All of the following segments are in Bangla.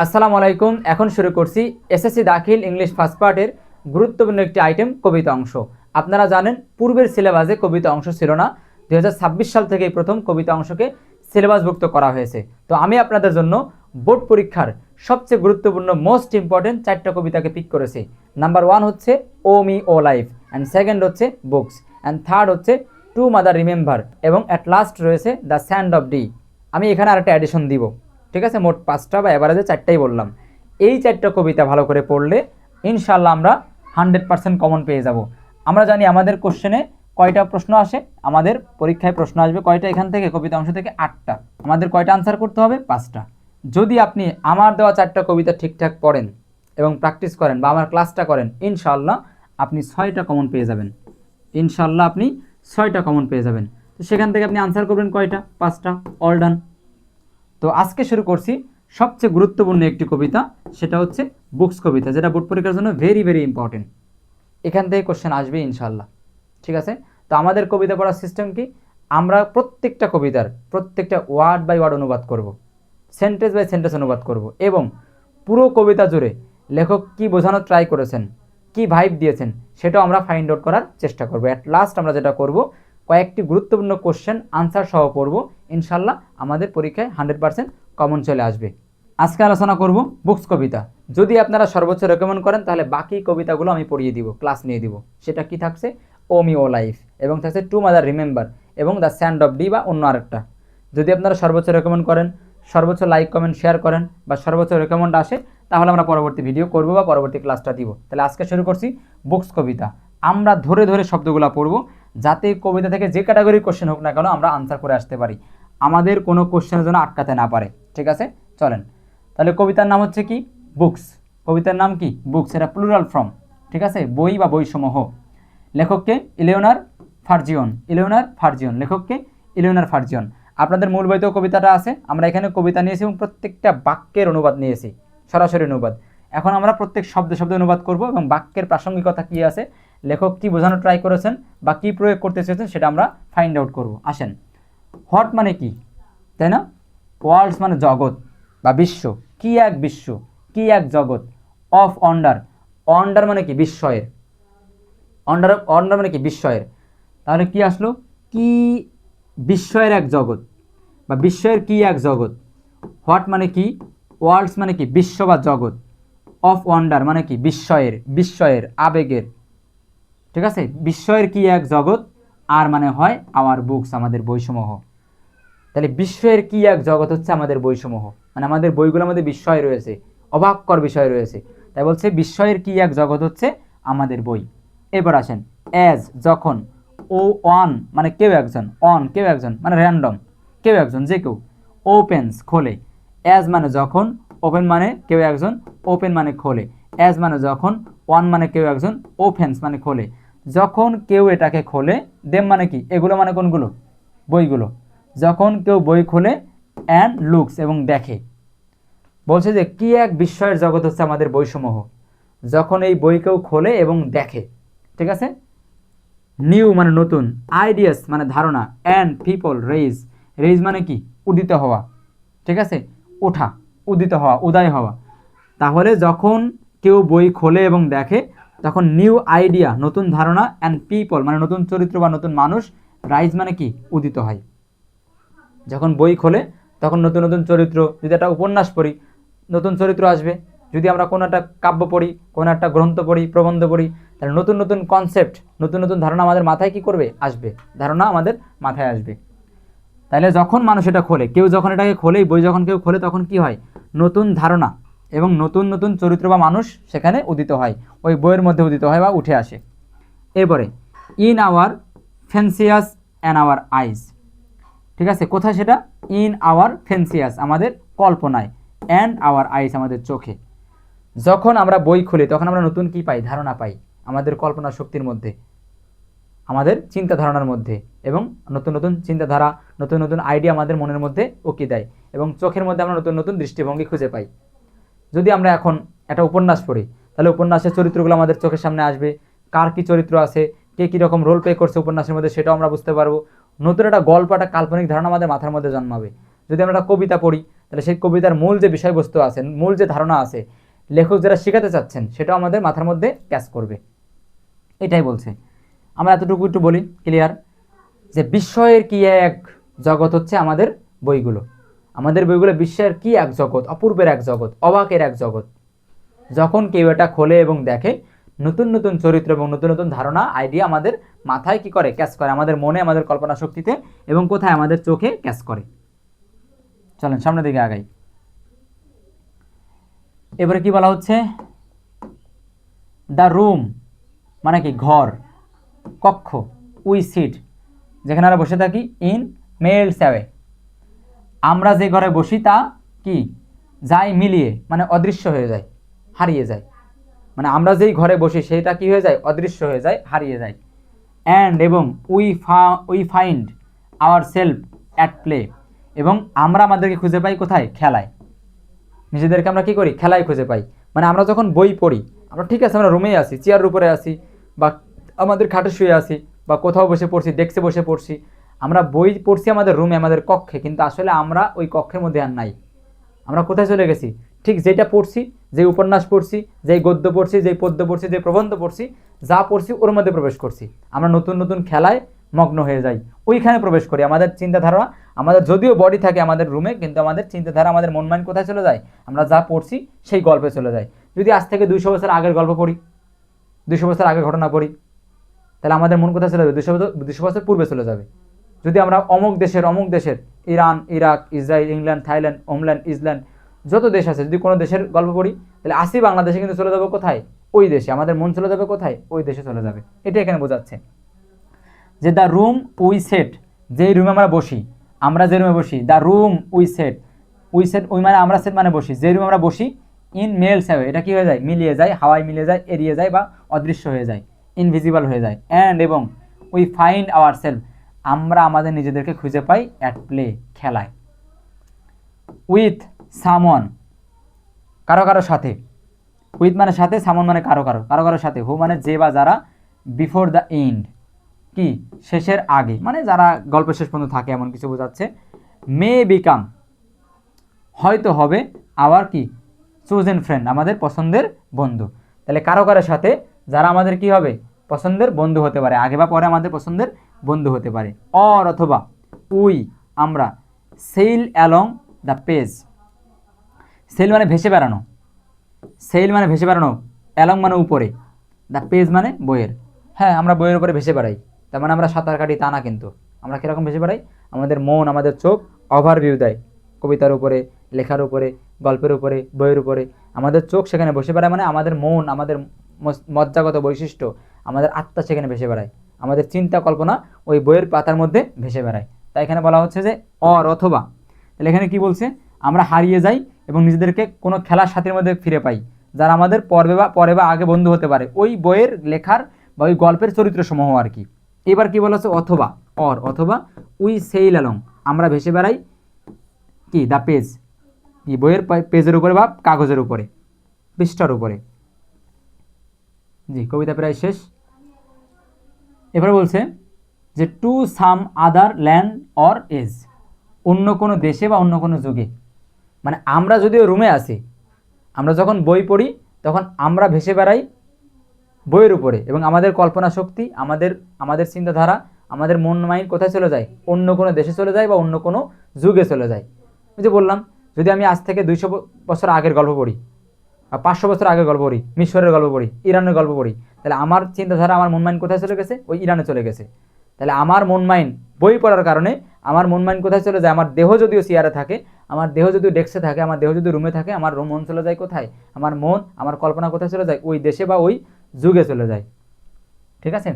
আসসালামু আলাইকুম। এখন শুরু করছি এসএসসি দাখিল ইংলিশ ফার্স্ট পার্টের গুরুত্বপূর্ণ একটি আইটেম কবিতা অংশ। আপনারা জানেন পূর্বের সিলেবাসে কবিতা অংশ ছিল না। 2026 সাল থেকেই প্রথম কবিতা অংশকে সিলেবাসভুক্ত করা হয়েছে। তো আমি আপনাদের জন্য বোর্ড পরীক্ষার সবচেয়ে গুরুত্বপূর্ণ মোস্ট ইম্পর্টেন্ট 4টা কবিতাকে পিক করেছি। নাম্বার 1 হচ্ছে O me O life, and second হচ্ছে বুকস, অ্যান্ড থার্ড হচ্ছে টু মাদার রিমেম্বার, এবং অ্যাট লাস্ট রয়েছে দ্য স্যান্ড অফ ডি। আমি এখানে আরেকটা অ্যাডিশন দিব। ঠিক আছে, মোট 5টা বা এভারেজে 4টাই বললাম। এই 4টা কবিতা ভালো করে পড়লে ইনশাল্লাহ আমরা 100% কমন পেয়ে যাব। আমরা জানি আমাদের কোশ্চেনে কয়টা প্রশ্ন আসে, আমাদের পরীক্ষায় প্রশ্ন আসবে কয়টা, এখান থেকে কবিতা অংশ থেকে 8টা। আমাদের কয়টা আনসার করতে হবে? 5টা। যদি আপনি আমার দেওয়া 4টা কবিতা ঠিকঠাক পড়েন এবং প্র্যাকটিস করেন বা আমার ক্লাসটা করেন, ইনশাল্লাহ আপনি 6টা কমন পেয়ে যাবেন। ইনশাল্লাহ আপনি 6টা কমন পেয়ে যাবেন। তো সেখান থেকে আপনি আনসার করবেন কয়টা? 5টা। All done. তো আজকে শুরু করছি সবচেয়ে গুরুত্বপূর্ণ একটি কবিতা, সেটা হচ্ছে বুকস কবিতা, যেটা বোর্ড পরীক্ষার জন্য ভেরি ভেরি ইম্পর্টেন্ট। এখান থেকে কোশ্চেন আসবে ইনশাল্লাহ। ঠিক আছে, তো আমাদের কবিতা পড়ার সিস্টেম কি? আমরা প্রত্যেকটা কবিতার প্রত্যেকটা ওয়ার্ড বাই ওয়ার্ড অনুবাদ করব, সেন্টেন্স বাই সেন্টেন্স অনুবাদ করব, এবং পুরো কবিতা জুড়ে লেখক কি বোঝানোর ট্রাই করেছেন, কি ভাইব দিয়েছেন, সেটাও আমরা ফাইন্ড আউট করার চেষ্টা করব। অ্যাট লাস্ট আমরা যেটা করব, কয়েকটি গুরুত্বপূর্ণ কোশ্চেন আনসার সহ পড়ব। ইনশাল্লাহ আমাদের পরীক্ষায় 100% কমন চলে আসবে। আজকে আলোচনা করব বুকস কবিতা। যদি আপনারা সর্বোচ্চ রেকমেন্ড করেন তাহলে বাকি কবিতাগুলো আমি পড়িয়ে দিব, ক্লাস নিয়ে দিব। সেটা কি থাকছে? ও মি ও লাইফ, এবং থাকছে টু মাদার রিমেম্বার, এবং দ্য স্যান্ড অফ ডি বা অন্য আরেকটা। যদি আপনারা সর্বোচ্চ রেকমেন্ড করেন, সর্বোচ্চ লাইক কমেন্ট শেয়ার করেন, বা সর্বোচ্চ রেকমেন্ড আসে, তাহলে আমরা পরবর্তী ভিডিও করব বা পরবর্তী ক্লাসটা দিব। তাহলে আজকে শুরু করছি বুকস কবিতা। আমরা ধরে ধরে শব্দগুলো পড়ব, যাতে কবিতা থেকে যে ক্যাটাগরির কোশ্চেন হোক না কেন আমরা আনসার করে আসতে পারি, আমাদের কোনো কোশ্চেনের জন্য আটকাতে না পারে। ঠিক আছে, চলেন। তাহলে কবিতার নাম হচ্ছে কি? বুকস। কবিতার নাম কি? বুকস। এটা প্লুরাল ফর্ম। ঠিক আছে, বই বা বইসমূহ। লেখককে? ইলিওনার ফার্জিওন। ইলিওনার ফার্জিওন, লেখককে ইলিওনার ফার্জিওন। আপনাদের মূল বইতেও কবিতাটা আছে। আমরা এখানে কবিতা নিয়েছি এবং প্রত্যেকটা বাক্যের অনুবাদ নিয়েছি, সরাসরি অনুবাদ। এখন আমরা প্রত্যেক শব্দে শব্দে অনুবাদ করব, এবং বাক্যের প্রাসঙ্গিকতা কী আছে, লেখক কী বোঝানো ট্রাই করেছেন বা কী প্রয়োগ করতে চেয়েছেন, সেটা আমরা ফাইন্ড আউট করব। আসেন। হোয়াট মানে কি, তাই না? ওয়ার্ল্ডস মানে জগৎ বা বিশ্ব। কি এক বিশ্ব, কি এক জগৎ। অফ অন্ডার, অন্ডার মানে কি? বিস্ময়ের। অন্ডার, অন্ডার মানে কি? বিস্ময়ের। তাহলে কি আসলো? কি বিস্ময়ের এক জগৎ, বা বিস্ময়ের কি এক জগৎ। হোয়াট মানে কি? ওয়ার্ল্ডস মানে কি? বিশ্ব বা জগৎ। অফ ওয়ান্ডার মানে কি? বিস্ময়ের, বিস্ময়ের, আবেগের। ঠিক আছে, বিস্ময়ের কি এক জগৎ, আর মানে হয় আওয়ার বুকস, আমাদের বইসমূহ। তাহলে বিস্ময়ের কি এক জগৎ হচ্ছে আমাদের বইসমূহ, মানে আমাদের বইগুলোর মধ্যে বিস্ময় রয়েছে, অবাককর বিষয় রয়েছে। তাই বলছে বিস্ময়ের কি এক জগৎ হচ্ছে আমাদের বই। এবার আসেন। অ্যাজ, যখন। ও ওয়ান মানে কেউ একজন, অন কেউ একজন, মানে র্যান্ডম, কেউ একজন, যে কেউ। ওপেন্স খোলে। অ্যাজ মানে যখন, ওপেন মানে কেউ একজন, ওপেন মানে খোলে। অ্যাজ মানে যখন, ওয়ান মানে কেউ একজন, ওপেন্স মানে খোলে। যখন কেউ এটাকে খোলে, দেম মানে কি? এগুলো মানে কোনগুলো? বইগুলো। যখন কেউ বই খোলে, অ্যান্ড লুকস এবং দেখে। বলছে যে কি এক বিস্ময়ের জগৎ হচ্ছে আমাদের বইসমূহ, যখন এই বই কেউ খোলে এবং দেখে। ঠিক আছে। নিউ মানে নতুন, আইডিয়াস মানে ধারণা, অ্যান্ড পিপল রেইজ, রেইজ মানে কি? উদিত হওয়া। ঠিক আছে, ওঠা, উদিত হওয়া, উদয় হওয়া। তাহলে যখন কেউ বই খোলে এবং দেখে, তখন নিউ আইডিয়া নতুন ধারণা, অ্যান্ড পিপল মানে নতুন চরিত্র বা নতুন মানুষ, রাইজ মানে কি? উদিত হয়। যখন বই খোলে তখন নতুন নতুন চরিত্র, যদি একটা উপন্যাস পড়ি নতুন চরিত্র আসবে, যদি আমরা কোনো একটা কাব্য পড়ি, কোনো একটা গ্রন্থ পড়ি, প্রবন্ধ পড়ি, তাহলে নতুন নতুন কনসেপ্ট, নতুন নতুন ধারণা আমাদের মাথায় কি করবে? আসবে, ধারণা আমাদের মাথায় আসবে। তাহলে যখন মানুষ এটা খোলে, কেউ যখন এটাকে খোলে, বই যখন কেউ খোলে, তখন কি হয়? নতুন ধারণা এবং নতুন নতুন চরিত্র বা মানুষ সেখানে উদিত হয়, ওই বইয়ের মধ্যে উদিত হয় বা উঠে আসে। এরপরে in our fancies and our eyes. ঠিক আছে, কোথায় সেটা? ইন আওয়ার ফ্যান্সিয়াস আমাদের কল্পনায়, অ্যান্ড আওয়ার আইস আমাদের চোখে। যখন আমরা বই খুলি তখন আমরা নতুন কি পাই? ধারণা পাই, আমাদের কল্পনা শক্তির মধ্যে, আমাদের চিন্তা ধারণার মধ্যে, এবং নতুন নতুন চিন্তাধারা, নতুন নতুন আইডিয়া আমাদের মনের মধ্যে উকি দেয়, এবং চোখের মধ্যে আমরা নতুন নতুন দৃষ্টিভঙ্গি খুঁজে পাই। যদি আমরা এখন একটা উপন্যাস পড়ি, তাহলে উপন্যাসের চরিত্রগুলো আমাদের চোখের সামনে আসবে, কার কী চরিত্র আছে, কে কীরকম রোল প্লে করছে উপন্যাসের মধ্যে, সেটাও আমরা বুঝতে পারবো। নতুন একটা গল্প, একটা কাল্পনিক ধারণা আমাদের মাথার মধ্যে জন্মাবে। যদি আমরা একটা কবিতা পড়ি, তাহলে সেই কবিতার মূল যে বিষয়বস্তু আছে, মূল যে ধারণা আছে, লেখক যারা শেখাতে চাচ্ছেন সেটাও আমাদের মাথার মধ্যে ক্যাচ করবে। এটাই বলছে। আমরা এতটুকু একটু বলি, ক্লিয়ার, যে বিস্ময়ের কি এক জগৎ হচ্ছে আমাদের বইগুলো। আমাদের বইগুলো বিশ্বের কি এক জগৎ, অপূর্বের এক জগৎ, অবাকের এক জগৎ। যখন কেউ এটা খোলে এবং দেখে, নতুন নতুন চরিত্র এবং নতুন নতুন ধারণা, আইডিয়া আমাদের মাথায় কি করে, ক্যাচ করে, আমাদের মনে, আমাদের কল্পনা শক্তিতে, এবং কোথায়, আমাদের চোখে ক্যাচ করে। চলেন সামনের দিকে আগাই। এবারে কি বলা হচ্ছে, দ্য রুম মানে কি, ঘর, কক্ষ, উই সিট, যেখানে আমরা বসে থাকি, ইন মেলস অ্যাওয়ে, আমরা যে ঘরে বসি তা কি যায় মিলিয়ে, মানে অদৃশ্য হয়ে যায়, হারিয়ে যায়। মানে আমরা যেই ঘরে বসি সেটা কি হয়ে যায়, অদৃশ্য হয়ে যায়, হারিয়ে যায়। অ্যান্ড এবং we find our self at play, এবং আমরা আমাদেরকে খুঁজে পাই কোথায়, খেলায়। নিজেদেরকে আমরা কি করি, খেলায় খুঁজে পাই। মানে আমরা যখন বই পড়ি, আমরা ঠিক আছে, আমরা রুমেই আসি, চেয়ারের উপরে আসি, বা আমাদের খাটে শুয়ে আসি, বা কোথাও বসে পড়ছি, ডেস্কে বসে পড়ছি, আমরা বই পড়ছি আমাদের রুমে, আমাদের কক্ষে, কিন্তু আসলে আমরা ওই কক্ষের মধ্যে আর নাই। আমরা কোথায় চলে গেছি, ঠিক যেটা পড়ছি, যে উপন্যাস পড়ছি, যেই গদ্য পড়ছি, যেই পদ্য পড়ছি, যে প্রবন্ধ পড়ছি, যা পড়ছি ওর মধ্যে প্রবেশ করছি। আমরা নতুন নতুন খেলায় মগ্ন হয়ে যাই, ওইখানে প্রবেশ করি। আমাদের চিন্তাধারা, আমাদের যদিও বডি থাকে আমাদের রুমে, কিন্তু আমাদের চিন্তাধারা, আমাদের মন মাইন্ড কোথায় চলে যায়, আমরা যা পড়ছি সেই গল্পে চলে যায়। যদি আজ থেকে 200 বছর আগের গল্প পড়ি, 200 বছর আগের ঘটনা পড়ি, তাহলে আমাদের মন কোথায় চলে যাবে, 200 বছর পূর্বে চলে যাবে। যদি আমরা অমুক দেশের Iran, Iraq, Israel, England, Thailand, ওমল্যান্ড, ইসল্যান্ড, যত দেশ আছে, যদি কোনো দেশের গল্প পড়ি, তাহলে আসি বাংলাদেশে কিন্তু চলে যাবে কোথায়, ওই দেশে। আমাদের মন চলে যাবে কোথায়, ওই দেশে চলে যাবে। এটা এখানে বোঝাচ্ছে যে দ্য রুম উই সেট, যেই রুমে আমরা বসি, আমরা যে রুমে বসি, দ্য রুম উই সেট, ওই মানে আমরা, সেট মানে বসি, যে রুমে আমরা বসি, ইন মেলস অ্যাওয়ে, এটা কি হয়ে যায়, মিলিয়ে যায়, হাওয়ায় মিলিয়ে যায়, এড়িয়ে যায়, বা অদৃশ্য হয়ে যায়, ইনভিজিবল হয়ে যায়। অ্যান্ড এবং উই ফাইন্ড আওয়ার সেলফ, আমরা আমাদের নিজেদেরকে খুঁজে পাই অ্যাট প্লে, খেলায়। উইথ সামওয়ান, কারো কারো সাথে, উইথ মানে সাথে, সামওয়ান মানে কারো কারো, কারো কারো সাথে, হু মানে যে বা যারা, বিফোর দ্য এন্ড কি শেষের আগে, মানে যারা গল্প শেষ পর্যন্ত থাকে এমন কিছু বোঝাচ্ছে। মে বিকাম হয়তো হবে, আওয়ার কি চোজেন ফ্রেন্ড, আমাদের পছন্দের বন্ধু। তাহলে কারো কারোর সাথে যারা আমাদের কি হবে, পছন্দের বন্ধু হতে পারে, আগে বা পরে আমাদের পছন্দের বন্ধু হতে পারে। অর অথবা, উই আমরা, sail along the page, sail মানে ভেসে বেড়ানো, সেল মানে ভেসে বেড়ানো, অ্যালং মানে উপরে, দ্য পেজ মানে বইয়ের। হ্যাঁ, আমরা বইয়ের উপরে ভেসে বেড়াই, তার মানে আমরা সাঁতার কাটি তা না, কিন্তু আমরা কীরকম ভেসে বেড়াই, আমাদের মন, আমাদের চোখ ওভারভিউ দেয় কবিতার উপরে, লেখার উপরে, গল্পের উপরে, বইয়ের উপরে। আমাদের চোখ সেখানে বসে বেড়ায়, মানে আমাদের মন, আমাদের মজ্জাগত বৈশিষ্ট্য, আমাদের আত্মা সেখানে ভেসে বেড়ায়, আমাদের চিন্তা কল্পনা ওই বইয়ের পাতার মধ্যে ভেসে বেড়ায়। তাই এখানে বলা হচ্ছে যে অর অথবা, তাহলে এখানে কি বলছে, আমরা হারিয়ে যাই এবং নিজেদেরকে কোনো খেলার সাথীর মধ্যে ফিরে পাই, যারা আমাদের পরে বা আগে বন্ধু হতে পারে, ওই বইয়ের লেখার বা ওই গল্পের চরিত্রসমূহ আর কি। এবার কি বলা হচ্ছে, অথবা, অর অথবা, উই সেইল অ্যালং, আমরা ভেসে বেড়াই কি দ্য পেজ, কি বইয়ের পেজের উপরে বা কাগজের উপরে, পৃষ্ঠার উপরে। জি, কবিতা প্রায় শেষ। এবারে বলছে যে to some other land or age, অন্য কোনো দেশে বা অন্য কোনো যুগে। মানে আমরা যদিও রুমে আসি, আমরা যখন বই পড়ি তখন আমরা ভেসে বেড়াই বইয়ের উপরে, এবং আমাদের কল্পনা শক্তি, আমাদের চিন্তাধারা, আমাদের মন মাইন্ড কোথায় চলে যায়, অন্য কোনো দেশে চলে যায় বা অন্য কোনো যুগে চলে যায়। ওই যে বললাম, যদি আমি আজ থেকে 200 বছর আগের গল্প পড়ি, বা 500 বছর আগের গল্প পড়ি, মিশরের গল্প পড়ি, ইরানের গল্প পড়ি, তাহলে আমার চিন্তাধারা, আমার মন মাইন্ড কোথায় চলে গেছে, ওই ইরানে চলে গেছে। তাহলে আমার মন মাইন্ড, বই পড়ার কারণে আমার মন মাইন্ড কোথায় চলে যায়, আমার দেহ যদিও চেয়ারে থাকে, আমার দেহ যদিও ডেস্কে থাকে, আমার দেহ যদি রুমে থাকে, আমার মন চলে যায় কোথায়, আমার মন, আমার কল্পনা কোথায় চলে যায়, ওই দেশে বা ওই যুগে চলে যায়। ঠিক আছে।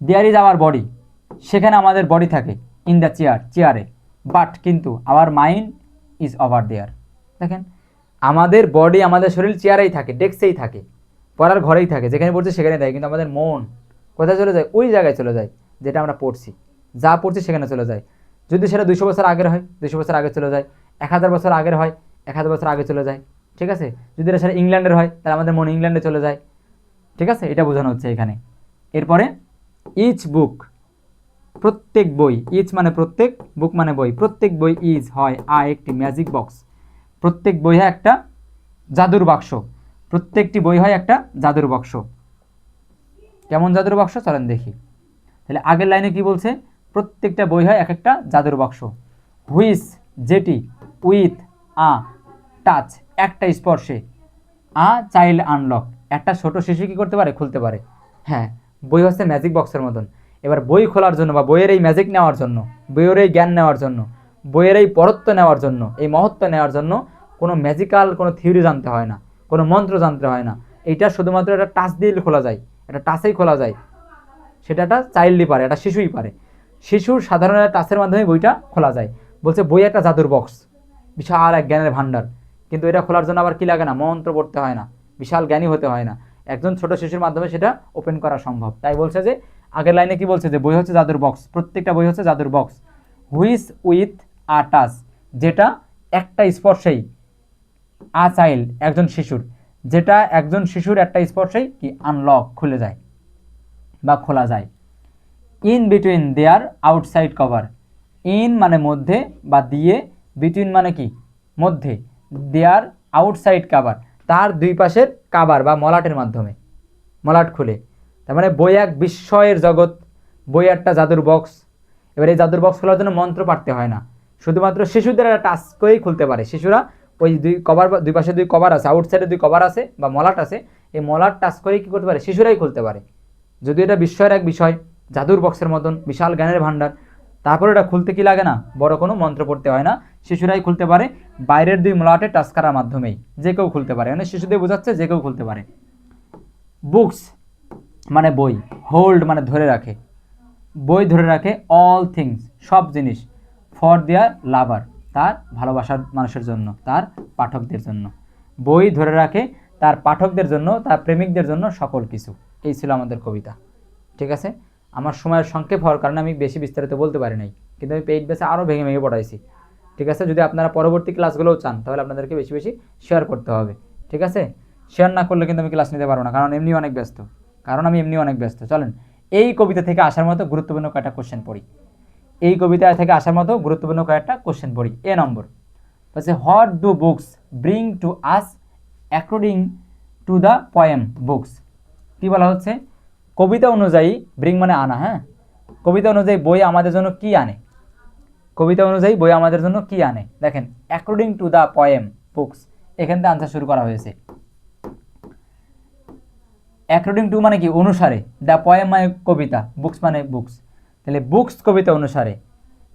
দেয়ার ইজ আওয়ার বডি, সেখানে আমাদের বডি থাকে, ইন দ্য চেয়ারে, বাট কিন্তু our mind is over there. দেখেন, আমাদের বডি, আমাদের শরীর চেয়ারেই থাকে, ডেস্কেই থাকে, পড়ার ঘরেই থাকে, যেখানে পড়ছে সেখানে থাকে, কিন্তু আমাদের মন কোথায় চলে যায়, ওই জায়গায় চলে যায় যেটা আমরা পড়ছি, যা পড়ছি সেখানে চলে যায়। যদি সেটা 200 বছর আগের হয়, 200 বছর আগে চলে যায়, 1000 বছর আগের হয়, 1000 বছর আগে চলে যায়। ঠিক আছে। যদি সেটা ইংল্যান্ডের হয়, তাহলে আমাদের মন ইংল্যান্ডে চলে যায়। ঠিক আছে, এটা বোঝানো হচ্ছে এখানে। এরপরে ইচ বুক, প্রত্যেক বই, ইচ মানে প্রত্যেক, বুক মানে বই, প্রত্যেক বই ইজ হয় একটি ম্যাজিক বক্স, প্রত্যেক বই হয় একটা জাদুর বাক্স, প্রত্যেকটি বই হয় একটা জাদুর বাক্স। কেমন জাদুর বাক্স চলেন দেখি। তাহলে আগের লাইনে কি বলছে, প্রত্যেকটা বই হয় এক একটা জাদুর বাক্স। হুইচ যেটি, উইথ আ টাচ একটা স্পর্শে, আ চাইল্ড আনলক একটা ছোট শিশু কি করতে পারে, খুলতে পারে। হ্যাঁ, বই হচ্ছে ম্যাজিক বক্সের মতন। এবার বই খোলার জন্য বা বইয়ের এই ম্যাজিক নেওয়ার জন্য, বইয়ের এই জ্ঞান নেওয়ার জন্য, বইয়ের এই পরত্ব নেওয়ার জন্য, এই মহত্ব নেওয়ার জন্য কোনো ম্যাজিক্যাল কোনো থিওরি জানতে হয় না, কোনো মন্ত্র জানতে হয় না। এইটা শুধুমাত্র একটা টাচ দিয়ে খোলা যায়, একটা টাচেই খোলা যায়। সেটা একটা চাইল্ডই পারে, একটা শিশুই পারে। শিশুর সাধারণ টাচের মাধ্যমে বইটা খোলা যায়। বলছে বই একটা জাদুর বক্স, বিশাল এক জ্ঞানের ভাণ্ডার। কিন্তু এটা খোলার জন্য আবার কি লাগে না, মন্ত্র পড়তে হয় না, বিশাল জ্ঞানী হতে হয় না, একজন ছোট শিশুর মাধ্যমে সেটা ওপেন করা সম্ভব। তাই বলছে যে আগের লাইনে কি বলছে, যে বই হচ্ছে জাদুর বক্স, প্রত্যেকটা বই হচ্ছে জাদুর box. Which with a touch যেটা একটা স্পর্শেই, আ চাইল্ড একজন শিশুর, যেটা একজন শিশুর একটা স্পর্শেই কি আনলক খুলে যায় বা খোলা যায়। In between there outside cover, in মানে মধ্যে বা দিয়ে, বিটুইন মানে কি মধ্যে, দেয়ার আউটসাইড কাভার তার দুই পাশের কাভার বা মলাটের মাধ্যমে, মলাট খুলে। তার মানে বই এক বিস্ময়ের জগৎ, বই একটা জাদুর বক্স। এবার এই জাদুর বক্স খোলার জন্য মন্ত্র পাঠতে হয় না, শুধুমাত্র শিশুদের একটা টাচ করেই খুলতে পারে। শিশুরা ওই দুই কভার, দুই পাশে দুই কভার আছে, আউটসাইডে দুই কভার আছে বা মলাট আছে, এই মলাট টাচ করেই কী করতে পারে, শিশুরাই খুলতে পারে। যদি এটা বিস্ময়ের এক বিষয়, জাদুর বক্সের মতন বিশাল জ্ঞানের ভাণ্ডার, তারপরে এটা খুলতে কি লাগে না, বড় কোনো মন্ত্র পড়তে হয় না, শিশুরাই খুলতে পারে বাইরের দুই মলাটে টাচ করার মাধ্যমেই। যে কেউ খুলতে পারে, মানে শিশুদের বোঝাচ্ছে যে কেউ খুলতে পারে। বুকস মানে বই, হোল্ড মানে ধরে রাখে, বই ধরে রাখে অল থিংস সব জিনিস, ফর দেয়ার লাভার তার ভালোবাসার মানুষের জন্য, তার পাঠকদের জন্য। বই ধরে রাখে তার পাঠকদের জন্য, তার প্রেমিকদের জন্য সকল কিছু। এই ছিল আমাদের কবিতা। ঠিক আছে, আমার সময়ের সংক্ষেপ হওয়ার কারণে আমি বেশি বিস্তারিত বলতে পারি নাই, কিন্তু আমি পেইড বেসে আরও ভেঙে ভেঙে পড়াইছি। ঠিক আছে, যদি আপনারা পরবর্তী ক্লাসগুলোও চান তাহলে আপনাদেরকে বেশি বেশি শেয়ার করতে হবে। ঠিক আছে, শেয়ার না করলে কিন্তু আমি ক্লাস নিতে পারবো না, কারণ আমি এমনি অনেক ব্যস্ত। চলেন এই কবিতা থেকে আসার মতো গুরুত্বপূর্ণ কয়েকটা কোশ্চেন পড়ি। এই কবিতা থেকে আসার মতো গুরুত্বপূর্ণ কয়েকটা কোশ্চেন পড়ি। এ নম্বর হচ্ছে, what do books bring to us according to the poem books. কী বলা হচ্ছে, কবিতা অনুযায়ী, ব্রিং মানে আনা, হ্যাঁ, কবিতা অনুযায়ী বই আমাদের জন্য কি আনে, কবিতা অনুযায়ী বই আমাদের জন্য কি আনে। দেখেন, according to the poem books, এখান থেকে আনসার শুরু করা হয়েছে। অ্যাকর্ডিং টু মানে কি, অনুসারে, দ্য পয়েম মানে কবিতা, বুকস মানে বুকস, তাহলে বুকস কবিতা অনুসারে,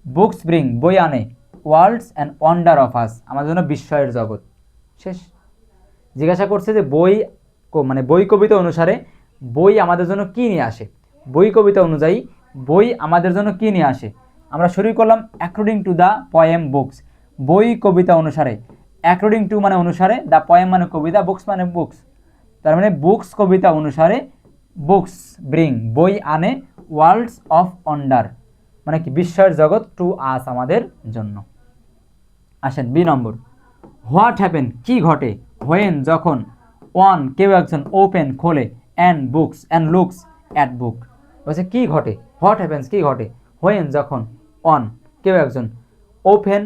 বুকস ব্রিং বই আনে, worlds and wonder of us আমাদের জন্য বিস্ময়ের জগৎ। শেষ। জিজ্ঞাসা করছে যে বই মানে বই কবিতা অনুসারে বই আমাদের জন্য কি নিয়ে আসে, বই কবিতা অনুযায়ী বই আমাদের জন্য কি নিয়ে আসে। আমরা শুরু করলাম according to the poem books, বই কবিতা অনুসারে, অ্যাকর্ডিং টু মানে অনুসারে, দ্য পয়েম মানে কবিতা, বুকস মানে বুকস, তার মানে বুকস কবিতা অনুসারে, বুকস ব্রিং বই আনে, ওয়ার্ল্ডস অফ ওয়ান্ডার মানে কি বিস্ময়ের জগৎ, টু আস আমাদের জন্য। আসেন বি নম্বর, হোয়াট হ্যাপেন কি ঘটে, হোয়েন যখন, ওয়ান কেউ একজন, ওপেন খোলে, and books and looks at book. বলছে কি ঘটে, হোয়াট হ্যাপেন্স কি ঘটে, হোয়েন যখন, ওয়ান কেউ একজন, ওপেন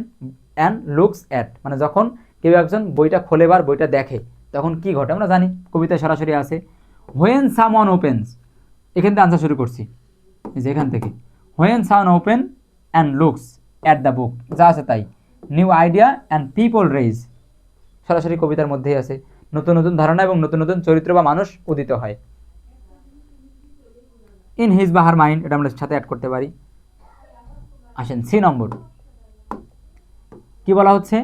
অ্যান্ড লুকস অ্যাট মানে যখন কেউ একজন বইটা খোলে বা বইটা দেখে তখন কি ঘটে। আমরা জানি কবিতায় সরাসরি আছে, হোয়েন সামওয়ান ওপেন্স, এখান থেকে আনসার শুরু করছি, যেখান থেকে, when someone open and looks at the book, যা আছে তাই, new idea and people raise, সরাসরি কবিতার মধ্যেই আছে, নতুন নতুন ধারণা এবং নতুন নতুন চরিত্র বা মানুষ উদিত হয়। ইন হিজ বা হার মাইন্ড, এটা আমরা সাথে অ্যাড করতে পারি। আসেন সি নম্বর, কি বলা হচ্ছে,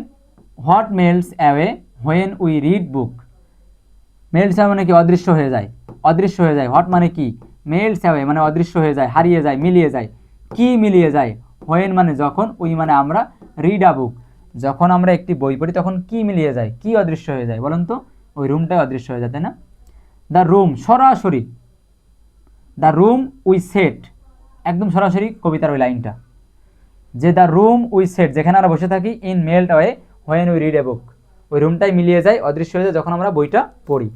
what melts away when we read book, melts away মানে কি অদৃশ্য হয়ে যায়, অদৃশ্য হয়ে যায়। হোয়াট মানে কি, মেল্টস অ্যাওয়ে মানে অদৃশ্য হয়ে যায়, হারিয়ে যায়, মিলিয়ে যায়। কি মিলিয়ে যায়, হোয়েন মানে যখন, উই মানে আমরা, রিড আ বুক যখন আমরা একটি বই পড়ি তখন কি মিলিয়ে যায়, কি অদৃশ্য হয়ে যায় বলেন তো, ওই রুমটাই অদৃশ্য হয়ে যায়, তাই না। দ্য রুম সরাসরি, দ্য রুম উই সেট, একদম সরাসরি কবিতার ওই লাইনটা, যে দ্য রুম উই সেট যেখানে আমরা বসে থাকি, in melt away when we read a book, ওই রুমটাই মিলিয়ে যায়, অদৃশ্য হয়ে যায় যখন আমরা বইটা পড়ি।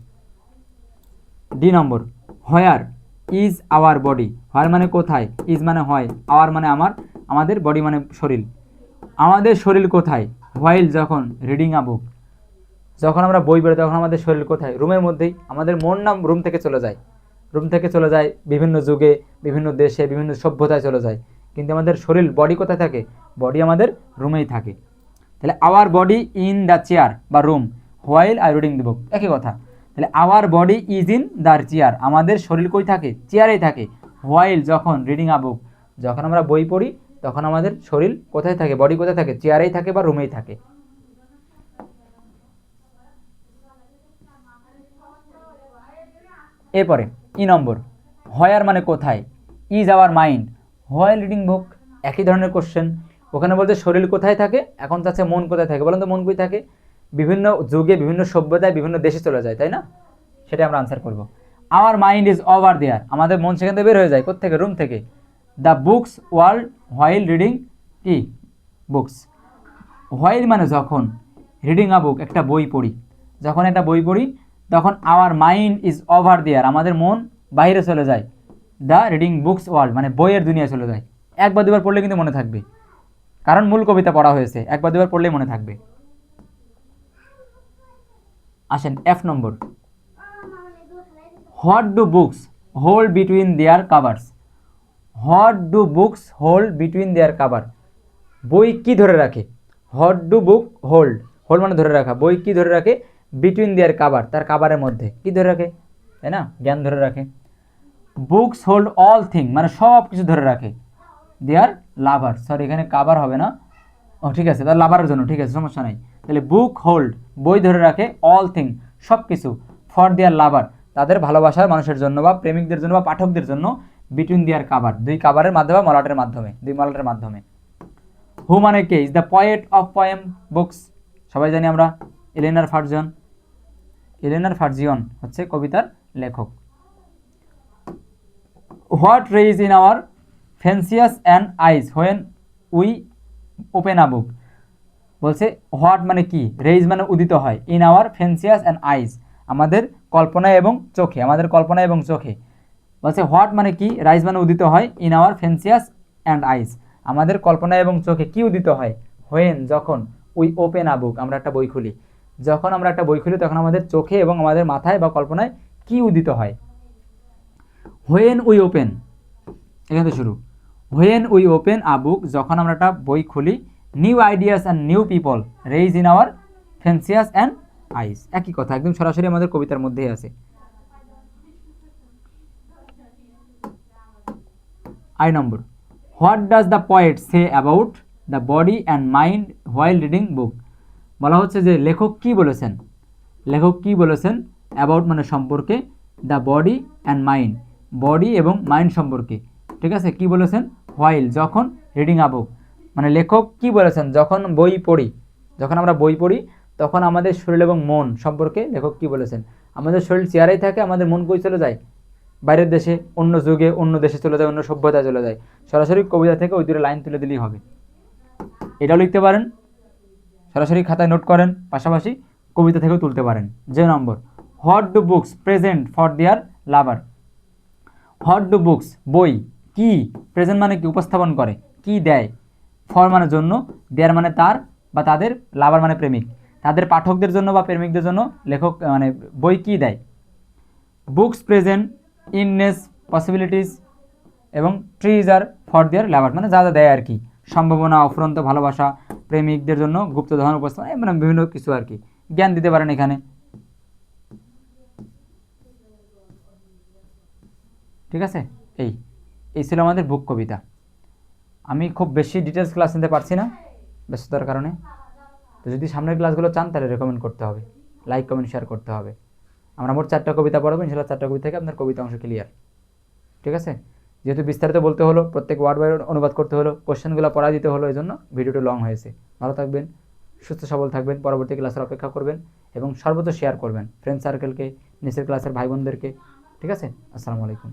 ডি নম্বর, where is our body, where মানে কোথায়, ইজ মানে হয়, আওয়ার মানে আমার, আমাদের, বডি মানে শরীর। আমাদের শরীর কোথায়, হোয়াইল যখন রিডিং আ বুক, যখন আমরা বই পড়ি তখন আমাদের শরীর কোথায়, রুমের মধ্যেই। আমাদের মন না রুম থেকে চলে যায়, রুম থেকে চলে যায় বিভিন্ন যুগে, বিভিন্ন দেশে, বিভিন্ন সভ্যতায় চলে যায়, কিন্তু আমাদের শরীর, বডি কোথায় থাকে, বডি আমাদের রুমেই থাকে। তাহলে our body in the chair বা room while I reading the book, একই কথা। তাহলে our body is in the chair, আমাদের শরীর কই থাকে, চেয়ারেই থাকে। হোয়াইল যখন রিডিং আ বুক, যখন আমরা বই পড়ি তখন আমাদের শরীর কোথায় থাকে, বডি কোথায় থাকে, চেয়ারেই থাকে বা রুমেই থাকে। এরপরে নম্বর, হোয়ার মানে কোথায়, is our mind while reading বুক, একই ধরনের কোশ্চেন। ওখানে বলতে শরীর কোথায় থাকে, এখন চাচ্ছে মন কোথায় থাকে, বলেন তো মন কই থাকে, বিভিন্ন যুগে, বিভিন্ন সভ্যতায়, বিভিন্ন দেশে চলে যায়, তাই না? সেটা আমরা আনসার করব। Our mind is over there, আমাদের মন সেখান থেকে বের হয়ে যায়, কোত্থেকে, রুম থেকে। The books world while reading কি, বুকস। হোয়াইল মানে যখন, রিডিং আ বুক একটা বই পড়ি, যখন একটা বই পড়ি তখন our mind is over there, আমাদের মন বাইরে চলে যায়, দ্য রিডিং বুকস ওয়ার্ল্ড মানে বইয়ের দুনিয়া চলে যায়। একবার দুবার পড়লে কিন্তু মনে থাকবে, কারণ মূল কবিতা পড়া হয়েছে, একবার দুবার পড়লেই মনে থাকবে। আসেন F number, what do books hold between there covers, what do books hold between there cover, বই কি ধরে রাখে, what do book hold, hold মানে ধরে রাখা, বই কি ধরে রাখে, বিটুইন দেয়ার কাভার তার কাভারের মধ্যে কি ধরে রাখে, তাই না, জ্ঞান ধরে রাখে। বুকস হোল্ড অল থিং মানে সব কিছু ধরে রাখে, দেয়ার লাভার, সরি এখানে কাভার হবে না, ও ঠিক আছে, তার লাভারের জন্য, ঠিক আছে সমস্যা নাই। তাহলে বুক হোল্ড বই ধরে রাখে, অল থিং সব কিছু, ফর দেয়ার লাভার তাদের ভালোবাসার মানুষের জন্য বা প্রেমিকদের জন্য বা পাঠকদের জন্য, বিটুইন দেয়ার কাভার দুই কাভারের মাধ্যমে বা মলাটের মাধ্যমে, দুই মলাটের মাধ্যমে। হু মানে কে, is the poet of poem books, সবাই জানি আমরা এলেনার ফার্জিয়ন, এলেনার ফার্জিয়ন হচ্ছে কবিতার লেখক। What rise in our fancies and eyes when we open a book, বলছে হোয়াট মানে কি, রেইজ মানে উদিত হয়, in our fancies and eyes আমাদের কল্পনায় এবং চোখে, আমাদের কল্পনায় এবং চোখে। বলছে হোয়াট মানে কি, রাইজ মানে উদিত হয়, in our fancies and eyes আমাদের কল্পনায় এবং চোখে কি উদিত হয়, হোয়েন যখন, উই ওপেন আ বুক আমরা একটা বই খুলি, যখন আমরা একটা বই খুলি তখন আমাদের চোখে এবং আমাদের মাথায় বা কল্পনায় কি উদিত হয়। হোয়েন উই ওপেন, এখান থেকে শুরু, when we open a book যখন আমরা একটা বই খুলি, new ideas and new people rise in our fancies and eyes, একই কথা, একদম সরাসরি আমাদের কবিতার মধ্যেই আছে। আই নম্বর, what does the poet say about the body and mind while reading book, বলা হচ্ছে যে লেখক কি বলেছেন, লেখক কি বলেছেন, অ্যাবাউট মানে সম্পর্কে, the body and mind body এবং মাইন্ড সম্পর্কে, ঠিক আছে, কি বলেছেন, হোয়াইল যখন, রিডিং আ বুক মানে লেখক কি বলেছেন, যখন বই পড়ি, যখন আমরা বই পড়ি তখন আমাদের শরীর এবং মন সম্পর্কে লেখক কি বলেছেন। আমাদের শরীর চেয়ারেই থাকে, আমাদের মন কই চলে যায়, বাইরের দেশে, অন্য যুগে, অন্য দেশে চলে যায়, অন্য সভ্যতায় চলে যায়। সরাসরি কবিতা থেকে ওই দুটো লাইন তুলে দিলেই হবে, এটাও লিখতে পারেন, সরাসরি খাতায় নোট করেন, পাশাপাশি কবিতা থেকেও তুলতে পারেন। যে নম্বর, what do books present for their lover, what do books বই কি, প্রেজেন্ট মানে কি উপস্থাপন করে, কি দেয়, ফর মানে জন্য, দেয়ার মানে তার বা তাদের, লাভার মানে প্রেমিক, তাদের পাঠকদের জন্য বা প্রেমিকদের জন্য লেখক মানে বই কি দেয়। বুকস প্রেজেন্ট ইননেস পসিবিলিটিস এবং ট্রিজার ফর দেয়ার লাভার মানে যা যা দেয় আর কি, সম্ভাবনা, অফুরন্ত ভালোবাসা, প্রেমিকদের জন্য গুপ্তধন উপস্থাপন, মানে বিভিন্ন কিছু আর কি, জ্ঞান দিতে পারেন এখানে, ঠিক আছে। এই এই ছিল আমাদের বুক কবিতা। আমি খুব বেশি ডিটেলস ক্লাস নিতে পারছি না ব্যস্ততার কারণে, তো যদি সামনের ক্লাসগুলো চান তাহলে রেকমেন্ড করতে হবে, লাইক কমেন্ট শেয়ার করতে হবে। আমরা মোট 4টা কবিতা পড়াবো, ইনশাল্লাহ 4টা কবিতা থেকে আপনার কবিতা অংশ ক্লিয়ার, ঠিক আছে। যেহেতু বিস্তারিত বলতে হলো, প্রত্যেক ওয়ার্ড বাই অনুবাদ করতে হলো, কোশ্চেনগুলো পড়া দিতে হলো, এই জন্য ভিডিওটা লং হয়েছে। ভালো থাকবেন, সুস্থ সবল থাকবেন, পরবর্তী ক্লাসের অপেক্ষা করবেন এবং সর্বোচ্চ শেয়ার করবেন ফ্রেন্ড সার্কেলকে, নিচের ক্লাসের ভাই বোনদেরকে, ঠিক আছে। আসসালামু আলাইকুম।